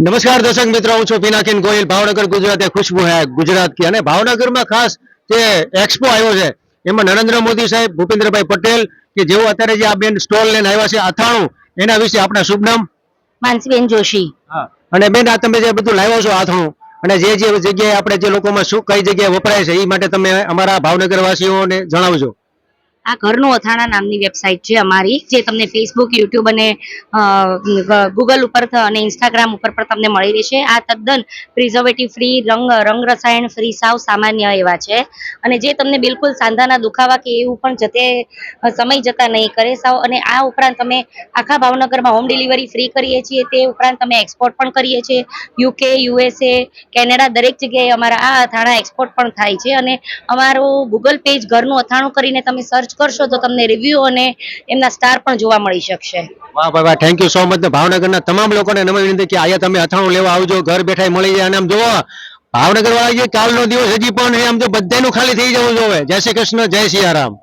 नमस्कार दर्शक मित्रों, હું છું પિનાકીન ગોહિલ, ભાવનગર ગુજરાત ખુશ્બુ હે ગુજરાત की। અને ભાવનગરમાં ખાસ જે એક્સપો આવ્યો છે એમાં નરેન્દ્ર મોદી સાહેબ, ભૂપેન્દ્રભાઈ પટેલ કે જેઓ અત્યારે જે આ બેન સ્ટોલ લઈને આવ્યા છે અથાણું, એના વિશે આપણા શુભ નામ? માનસીબેન જોશી। અને બેન, આ તમે જે બધું લાવ્યો છો અથાણું, અને જે જે જગ્યાએ આપણે જે લોકોમાં શું કઈ જગ્યાએ વપરાય છે એ માટે તમે અમારા ભાવનગર વાસીઓને જણાવજો। આ ઘરનું અથાણા નામની વેબસાઇટ છે અમારી, જે તમને ફેસબુક, યુટ્યુબ અને ગૂગલ ઉપર અને ઇન્સ્ટાગ્રામ ઉપર પણ તમને મળી રહેશે। આ તદ્દન પ્રિઝર્વેટિવ ફ્રી, રંગ રસાયણ ફ્રી, સાવ સામાન્ય એવા છે અને જે તમને બિલકુલ સાંધાના દુખાવા કે એવું પણ સમય જતા નહીં કરે સાવ। અને આ ઉપરાંત તમે આખા ભાવનગરમાં હોમ ડિલિવરી ફ્રી કરીએ છીએ। તે ઉપરાંત તમે એક્સપોર્ટ પણ કરીએ છીએ, UK, USA, કેનેડા, દરેક જગ્યાએ અમારા આ અથાણા એક્સપોર્ટ પણ થાય છે। અને અમારું ગૂગલ પેજ ઘરનું અથાણું કરીને તમે સર્ચ કરશો તો તમને રિવ્યુ અને એમના સ્ટાર પણ જોવા મળી શકશે। વાહ ભાઈ વાહ, થેન્ક યુ સો મચ। ભાવનગરના તમામ લોકોને નમ્ર વિનંતી કે અહીંયા તમે અથાણું લેવા આવજો, ઘર બેઠા મળી જાય। અને આમ જોવો ભાવનગર વાળા જે કાલનો દિવસ હજી પણ આમ તો બધાનું ખાલી થઈ જવું જોવે। જય શ્રી કૃષ્ણ, જય સિયારામ।